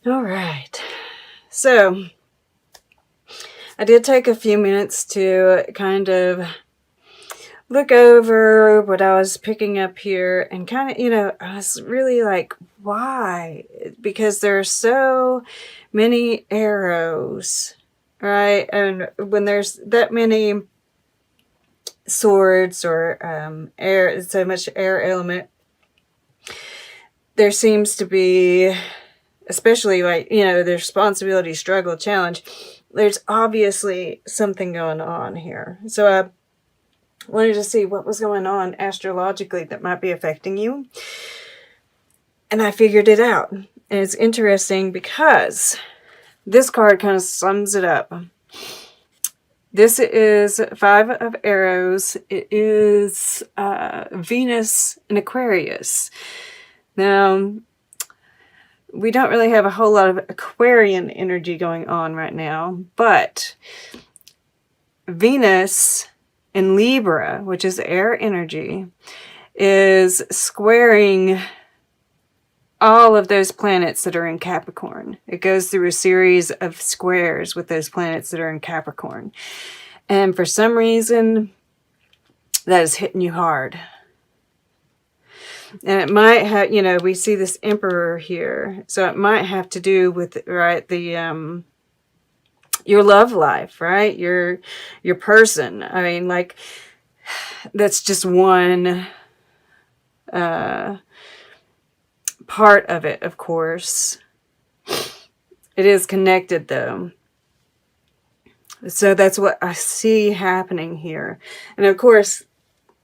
All right. So I did take a few minutes to kind of look over what I was picking up here and kind of, I was really like, why? Because there are so many arrows, right? And when there's that many swords or air, so much air element, there seems to be, especially like, the responsibility, struggle, challenge, there's obviously something going on here. So I wanted to see what was going on astrologically that might be affecting you. And I figured it out. And it's interesting because this card kind of sums it up. This is 5 of Arrows. It is Venus in Aquarius. Now, we don't really have a whole lot of Aquarian energy going on right now, but Venus in Libra, which is air energy, is squaring all of those planets that are in Capricorn. It goes through a series of squares with those planets that are in Capricorn. And for some reason, that is hitting you hard. And it might have, we see this Emperor here. So it might have to do with, right, the your love life, right? Your person. I mean, like, that's just one part of it, of course. It is connected, though. So that's what I see happening here. And of course,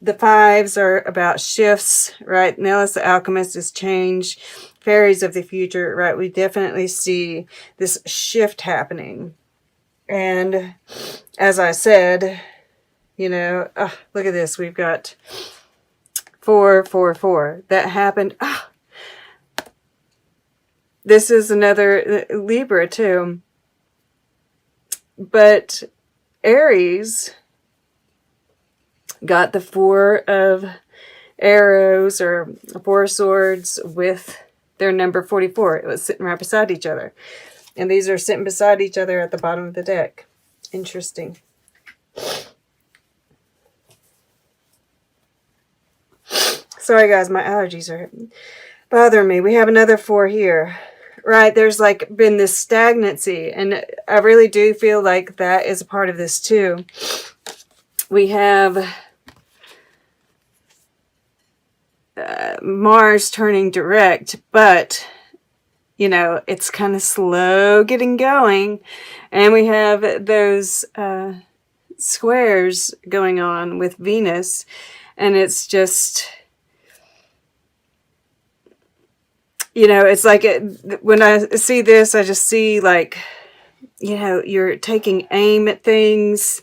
the 5s are about shifts, right? Nellis the Alchemist is change. Fairies of the future, right? We definitely see this shift happening. And as I said, look at this. We've got 4, 4, 4. That happened. This is another Libra too. But Aries got the 4 of Arrows or 4 swords with their number 44. It was sitting right beside each other. And these are sitting beside each other at the bottom of the deck. Interesting. Sorry guys, my allergies are bothering me. We have another 4 here. Right, there's like been this stagnancy, and I really do feel like that is a part of this too. We have Mars turning direct, but it's kind of slow getting going, and we have those squares going on with Venus, and it's just, it's like when I see this, I just see like, you're taking aim at things,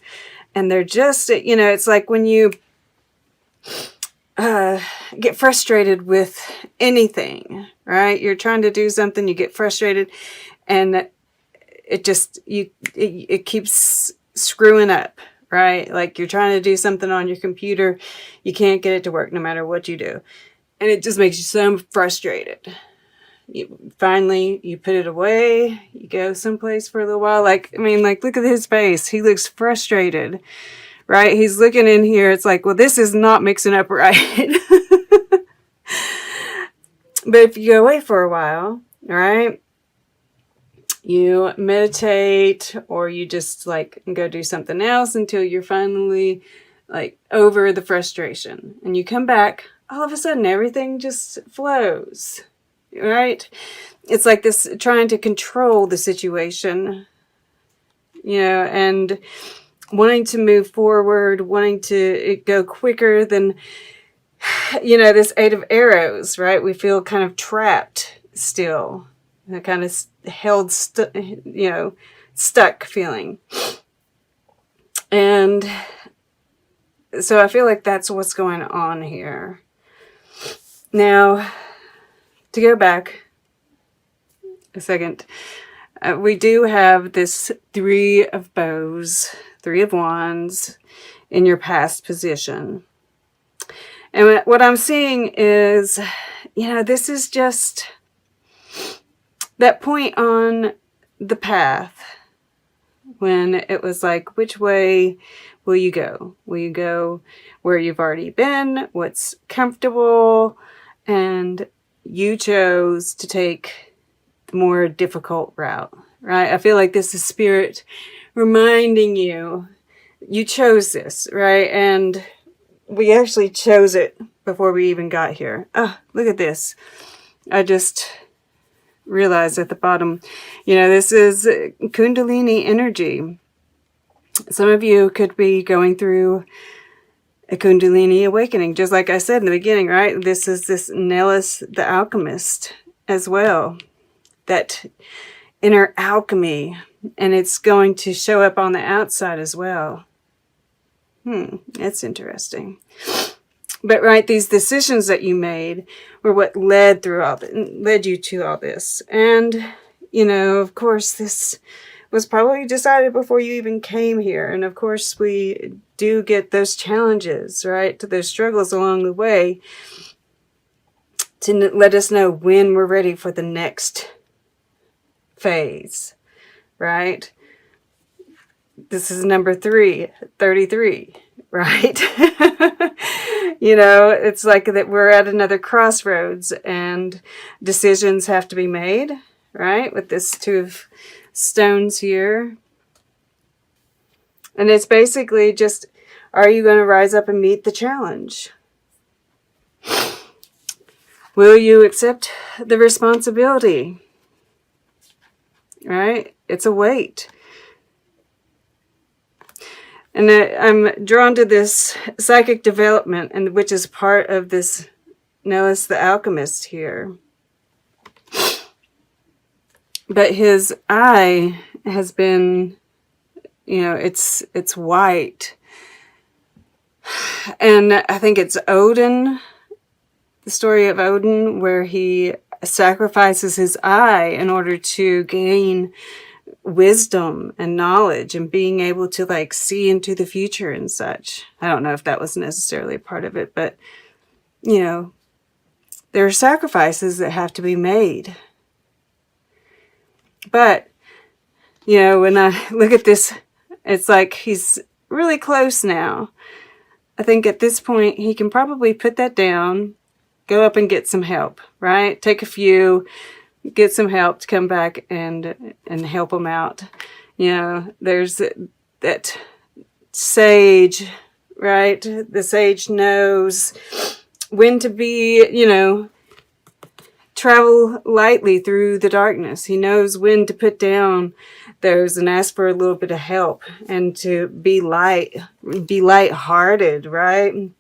and they're just, it's like when you get frustrated with anything, right? You're trying to do something, you get frustrated, and it just, it keeps screwing up, right? Like you're trying to do something on your computer, you can't get it to work no matter what you do. And it just makes you so frustrated. Finally, you put it away, you go someplace for a little while. Like, look at his face. He looks frustrated, right? He's looking in here. It's like, well, this is not mixing up right. But if you go away for a while, right, you meditate, or you just like go do something else until you're finally like over the frustration. And you come back, all of a sudden, everything just flows. Right? It's like this trying to control the situation, and wanting to move forward, wanting to go quicker than, this 8 of Arrows, right? We feel kind of trapped still, kind of held, stuck feeling. And so I feel like that's what's going on here. Now, to go back a second, we do have this 3 of Bows, 3 of Wands in your past position. And what I'm seeing is, this is just that point on the path when it was like, which way will you go? Will you go where you've already been? What's comfortable? And you chose to take the more difficult route, right? I feel like this is Spirit reminding you, you chose this, right? And we actually chose it before we even got here. Oh, look at this. I just realized at the bottom, this is Kundalini energy. Some of you could be going through a Kundalini awakening, just like I said in the beginning, right? This is this Nellis the alchemist as well. That inner alchemy, and it's going to show up on the outside as well. That's interesting. But right, these decisions that you made were what led you to all this. And, of course, this was probably decided before you even came here. And of course, we do get those challenges, right? To those struggles along the way to let us know when we're ready for the next phase, right? This is number 33, right? It's like that we're at another crossroads and decisions have to be made, right? With this 2 of stones here. And it's basically just, are you going to rise up and meet the challenge? Will you accept the responsibility? Right? It's a weight. And I'm drawn to this psychic development, and which is part of this Nellis the alchemist here. But his eye has been, it's white. And I think it's Odin, the story of Odin, where he sacrifices his eye in order to gain wisdom and knowledge and being able to see into the future and such. I don't know if that was necessarily a part of it, but there are sacrifices that have to be made. But when I look at this, it's like he's really close now. I think at this point he can probably put that down, go up and get some help, right? Take a few, get some help to come back and help him out. There's that sage, right? The sage knows when to be, travel lightly through the darkness. He knows when to put down those and ask for a little bit of help and to be light-hearted, right?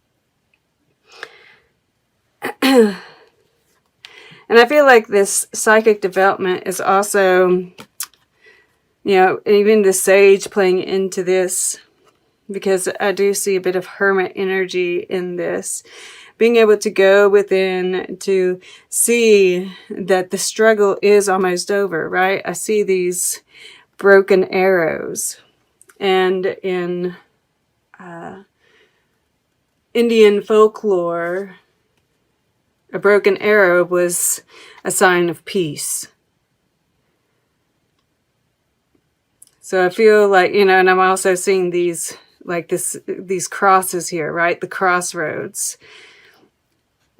And I feel like this psychic development is also, even the sage playing into this, because I do see a bit of hermit energy in this. Being able to go within to see that the struggle is almost over, right? I see these broken arrows. And in Indian folklore, a broken arrow was a sign of peace. So I feel like, and I'm also seeing these crosses here, right? The crossroads.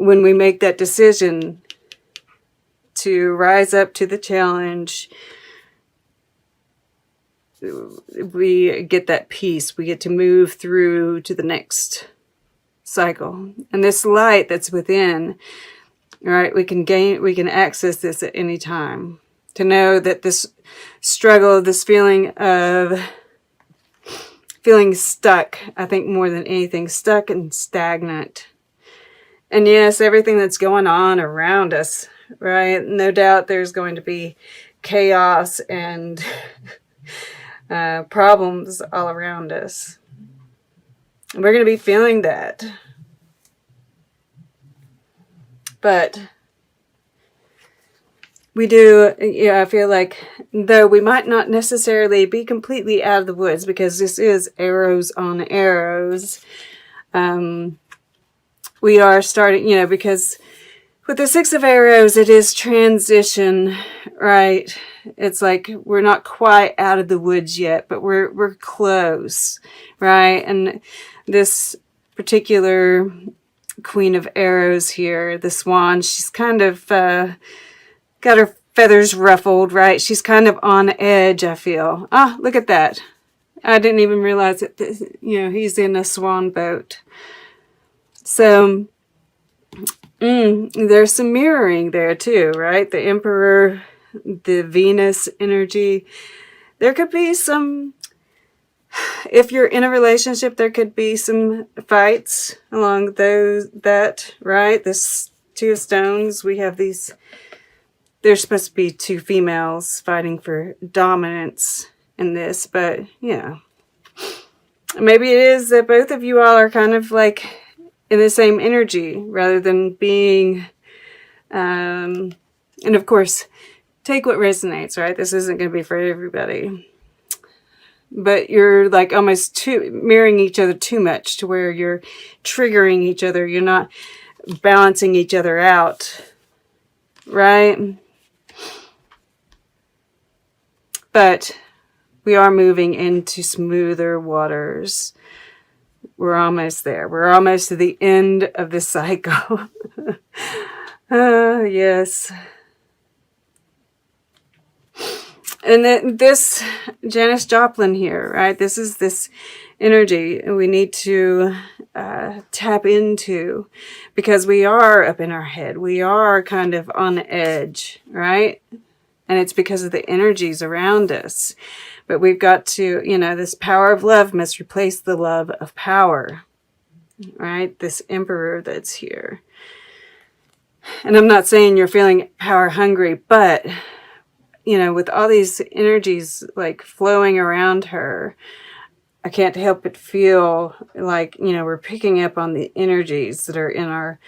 When we make that decision to rise up to the challenge, we get that peace. We get to move through to the next cycle. And this light that's within, right, we can access this at any time. To know that this struggle, this feeling of feeling stuck, I think more than anything, stuck and stagnant. And yes, everything that's going on around us, right? No doubt there's going to be chaos and problems all around us. We're going to be feeling that. But we do, I feel like, though we might not necessarily be completely out of the woods, because this is arrows on arrows, we are starting, because With the Six of Arrows, it is transition, right? It's like we're not quite out of the woods yet, but we're close, right? And this particular Queen of Arrows here, the swan, she's kind of got her feathers ruffled, right? She's kind of on edge, I feel. Ah, look at that. I didn't even realize that, he's in a swan boat. So there's some mirroring there too, right? The Emperor, the Venus energy. There could be some, if you're in a relationship, there could be some fights along that, right? This Two of Stones, we have these, there's supposed to be two females fighting for dominance in this, but maybe it is that both of you all are kind of like in the same energy rather than being, and of course, take what resonates, right? This isn't going to be for everybody. But you're like almost mirroring each other too much to where you're triggering each other. You're not balancing each other out, right? But we are moving into smoother waters. We're almost there. We're almost to the end of the cycle. Yes. And then this Janis Joplin here, right? This is this energy we need to tap into, because we are up in our head. We are kind of on edge, right? And it's because of the energies around us. But we've got to, this power of love must replace the love of power, right? This Emperor that's here. And I'm not saying you're feeling power hungry, but, with all these energies like flowing around her, I can't help but feel like, we're picking up on the energies that are in our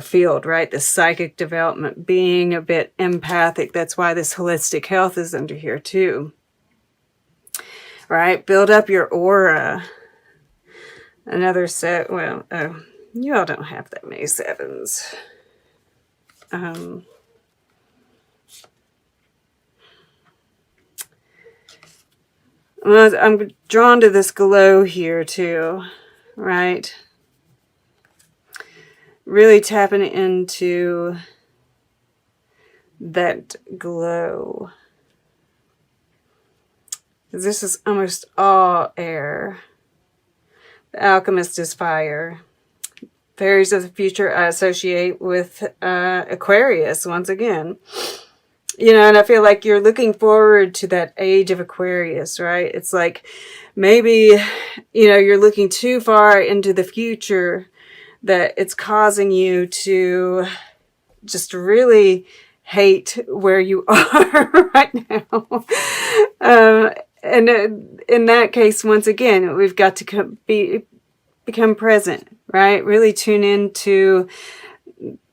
field, right? The psychic development, being a bit empathic. That's why this holistic health is under here too. Right? Build up your aura. Another set. Well, you all don't have that many sevens. I'm drawn to this glow here too, right? Really tapping into that glow. This is almost all air. The Alchemist is fire. Fairies of the future I associate with Aquarius once again. And I feel like you're looking forward to that age of Aquarius, right? It's like maybe, you're looking too far into the future that it's causing you to just really hate where you are right now. And in that case, once again, we've got to become present, right? Really tune into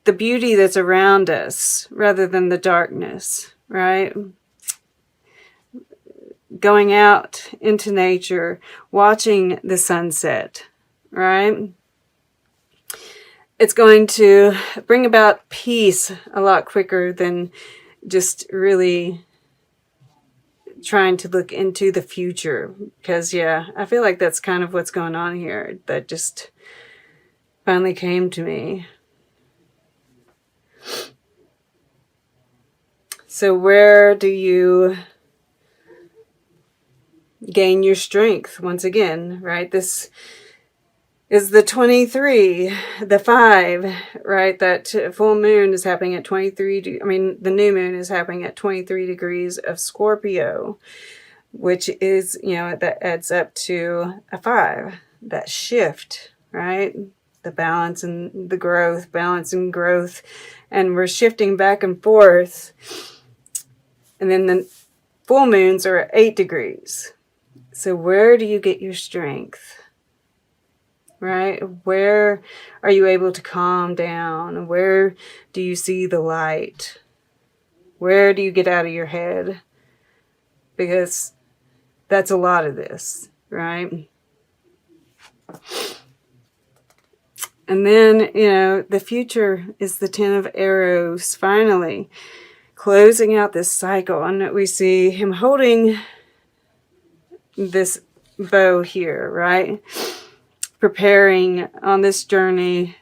the beauty that's around us rather than the darkness, right? Going out into nature, watching the sunset, right? It's going to bring about peace a lot quicker than just really trying to look into the future. Because, I feel like that's kind of what's going on here. That just finally came to me. So where do you gain your strength? Once again, right? This is the 23, the 5, right? That full moon is happening at 23. The new moon is happening at 23 degrees of Scorpio, which is, that adds up to a 5. That shift, right? The balance and the growth, balance and growth. And we're shifting back and forth. And then the full moons are at 8 degrees. So where do you get your strength? Right? Where are you able to calm down? Where do you see the light? Where do you get out of your head? Because that's a lot of this, right? And then, you know, the future is the 10 of arrows, finally closing out this cycle. And we see him holding this bow here, right? Preparing on this journey,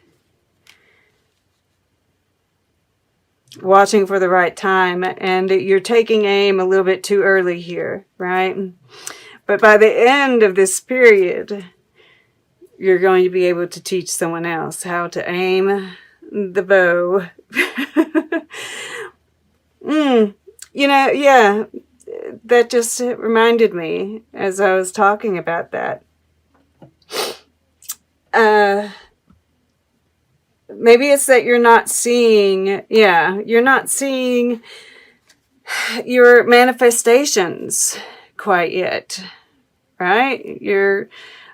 watching for the right time, and you're taking aim a little bit too early here, right? But by the end of this period, you're going to be able to teach someone else how to aim the bow. You know, yeah, that just reminded me as I was talking about that. Maybe it's that you're not seeing, you're not seeing your manifestations quite yet, right? You're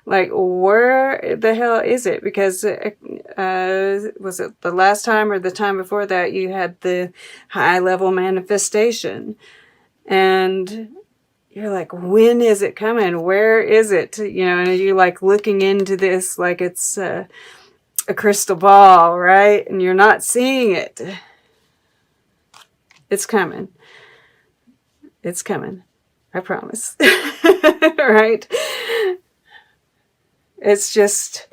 like, where the hell is it? Because was it the last time or the time before that you had the high level manifestation? And you're like, when is it coming? Where is it? You know, and you're like looking into this like it's a crystal ball, right? And you're not seeing it. It's coming. It's coming. I promise. Right? It's just,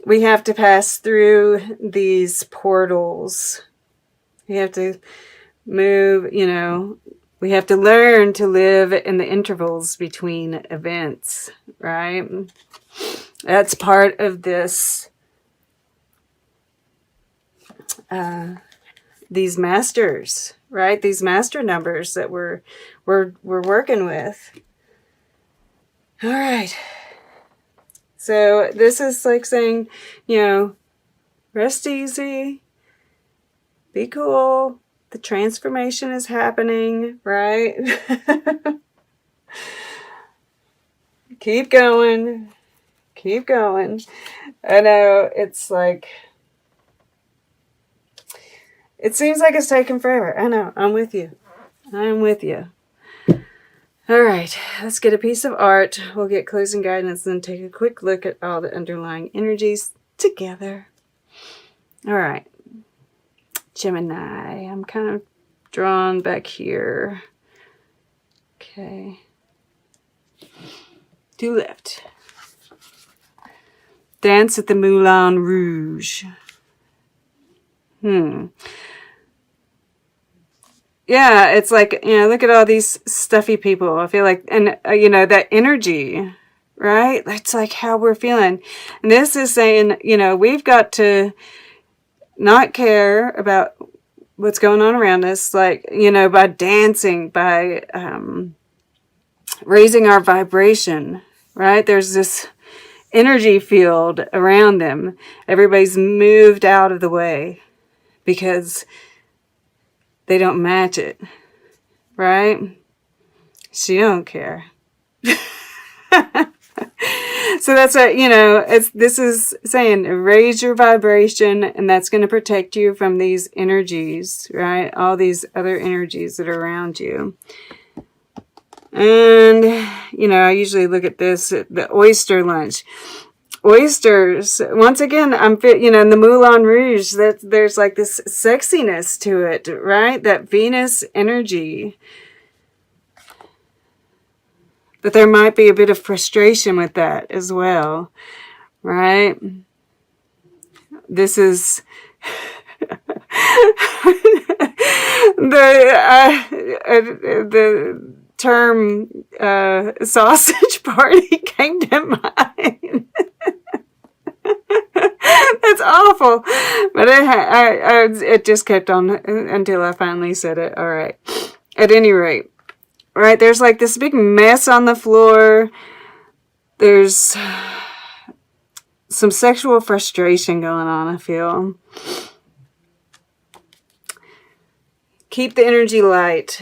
we have to pass through these portals. We have to move, you know, we have to learn to live in the intervals between events, right? That's part of this, these masters, right? These master numbers that we're working with. All right. So this is like saying, you know, rest easy, be cool. The transformation is happening, right? Keep going. Keep going. I know it's like, it seems like it's taking forever. I know. I'm with you. I'm with you. All right, let's get a piece of art. We'll get closing guidance and take a quick look at all the underlying energies together. All right, Gemini. I'm kind of drawn back here. Okay. To left. Dance at the Moulin Rouge. Yeah, it's like, you know, look at all these stuffy people. I feel like, and, you know, that energy, right? That's like how we're feeling. And this is saying, you know, we've got to not care about what's going on around us, like, you know, by dancing, by raising our vibration, right? There's this energy field around them. Everybody's moved out of the way because they don't match it, right? She don't care. So that's what, you know, this is saying raise your vibration, and that's going to protect you from these energies, right? All these other energies that are around you. And, you know, I usually look at this, the oyster lunch. Oysters, once again, you know, in the Moulin Rouge, that there's like this sexiness to it, right? That Venus energy. But there might be a bit of frustration with that as well, right? This is the term sausage party came to mind. That's awful, but it just kept on until I finally said it. All right. At any rate, right, there's like this big mess on the floor. There's some sexual frustration going on, I feel. Keep the energy light.